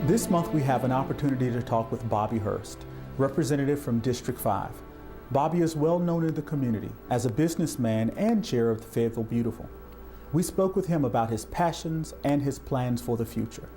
This month we have an opportunity to talk with Bobby Hurst, representative from District 5. Bobby is well known in the community as a businessman and chair of the Fayetteville Beautiful. We spoke with him about his passions and his plans for the future.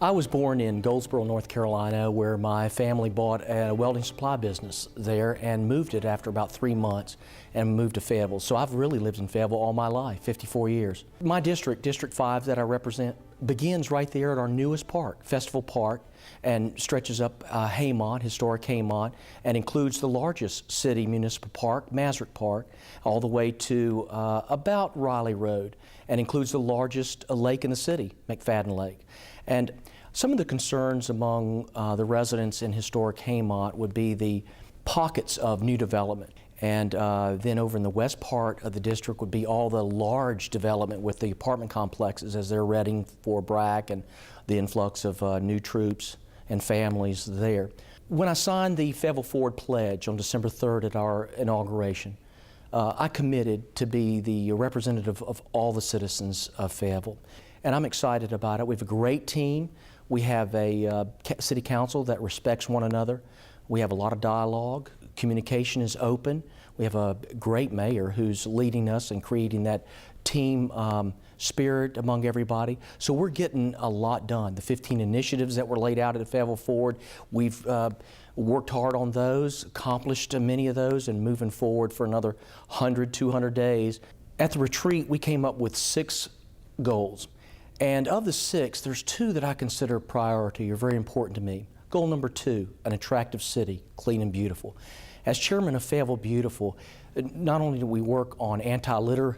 I was born in Goldsboro, North Carolina, where my family bought a welding supply business there and moved it after about 3 months and moved to Fayetteville. So I've really lived in Fayetteville all my life, 54 years. My district, District 5 that I represent, begins right there at our newest park, Festival Park, and stretches up Haymont, historic Haymont, and includes the largest city municipal park, Masrick Park, all the way to about Riley Road, and includes the largest lake in the city, McFadden Lake. And some of the concerns among the residents in historic Haymont would be the pockets of new development. And then over in the west part of the district would be all the large development with the apartment complexes as they're readying for BRAC and the influx of new troops and families there. When I signed the Fayetteville Forward Pledge on December 3rd at our inauguration, I committed to be the representative of all the citizens of Fayetteville. And I'm excited about it. We have a great team. We have a city council that respects one another. We have a lot of dialogue. Communication is open. We have a great mayor who's leading us and creating that team spirit among everybody. So we're getting a lot done. The 15 initiatives that were laid out at the Fayetteville Forward, we've worked hard on those, accomplished many of those, and moving forward for another 100, 200 days. At the retreat, we came up with 6 goals. And of the 6, there's 2 that I consider priority or very important to me. Goal number 2, an attractive city, clean and beautiful. As chairman of Fayetteville Beautiful, not only do we work on anti-litter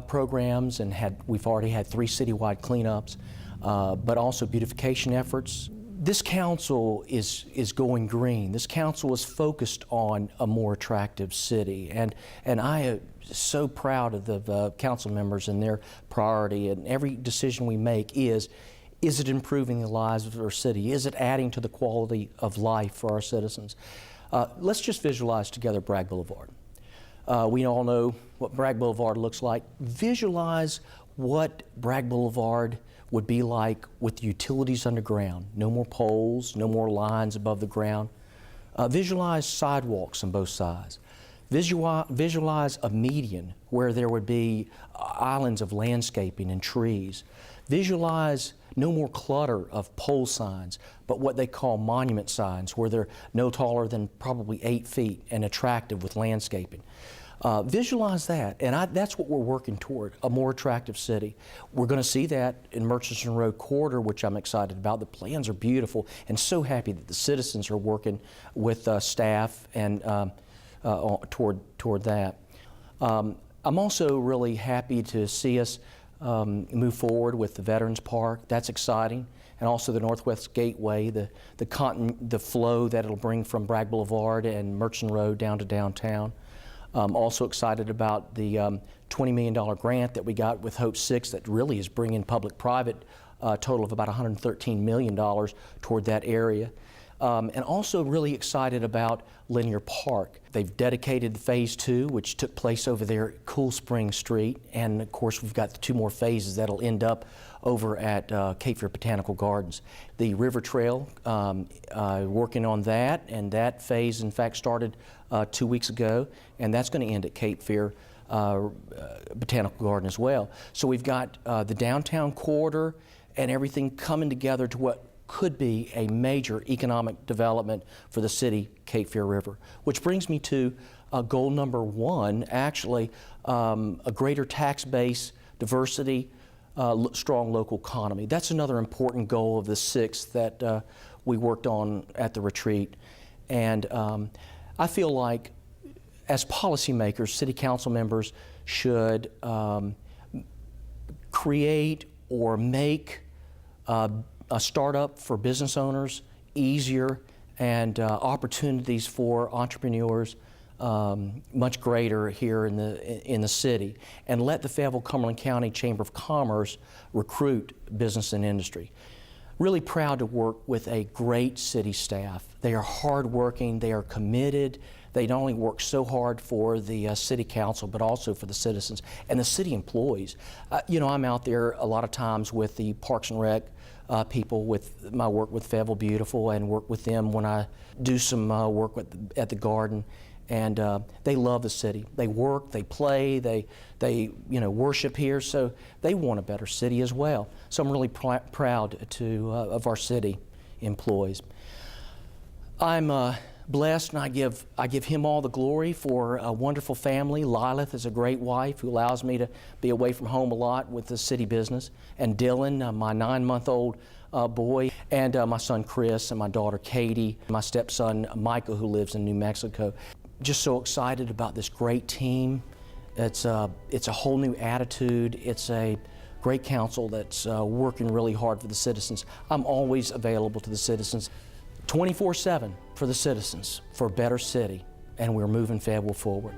programs, and we've already had 3 citywide cleanups, but also beautification efforts. This council is going green. This council is focused on a more attractive city, and I am so proud of the council members and their priority. And every decision we make is it improving the lives of our city? Is it adding to the quality of life for our citizens? Let's just visualize together Bragg Boulevard. We all know what Bragg Boulevard looks like. Visualize what Bragg Boulevard would be like with utilities underground. No more poles, no more lines above the ground. Visualize sidewalks on both sides. Visualize a median where there would be islands of landscaping and trees. Visualize no more clutter of pole signs, but what they call monument signs, where they're no taller than probably 8 feet and attractive with landscaping. Visualize that, and that's what we're working toward, a more attractive city. We're going to see that in Murchison Road Corridor, which I'm excited about. The plans are beautiful, and so happy that the citizens are working with staff and toward that. I'm also really happy to see us move forward with the Veterans Park. That's exciting. And also the Northwest Gateway, the flow that it'll bring from Bragg Boulevard and Murchison Road down to downtown. Also excited about the $20 million grant that we got with Hope 6 that really is bringing public-private total of about $113 million toward that area. And also really excited about Linear Park. They've dedicated Phase 2, which took place over there at Cool Spring Street, and of course we've got the 2 more phases that'll end up over at Cape Fear Botanical Gardens. The River Trail, working on that, and that phase in fact started 2 weeks ago, and that's going to end at Cape Fear Botanical Garden as well. So we've got the downtown corridor and everything coming together to what could be a major economic development for the city, Cape Fear River. Which brings me to goal number 1, actually, a greater tax base, diversity, strong local economy. That's another important goal of the 6 that we worked on at the retreat. And I feel like as policymakers, city council members should create or make a startup for business owners easier, and opportunities for entrepreneurs much greater here in the city, and let the Fayetteville-Cumberland County Chamber of Commerce recruit business and industry. Really proud to work with a great city staff. They are hardworking, they are committed. They not only work so hard for the city council, but also for the citizens and the city employees. You know, I'm out there a lot of times with the Parks and Rec people with my work with Fayetteville Beautiful and work with them when I do some work at the garden. And they love the city. They work, they play, they worship here, so they want a better city as well. So I'm really proud of our city employees. I'm blessed, and I give him all the glory for a wonderful family. Lilith is a great wife who allows me to be away from home a lot with the city business. And Dylan, my 9-month-old boy, and my son Chris, and my daughter Katie, my stepson Michael, who lives in New Mexico. Just so excited about this great team. It's a whole new attitude. It's a great council that's working really hard for the citizens. I'm always available to the citizens, 24/7 for the citizens, for a better city, and we're moving Fayetteville forward.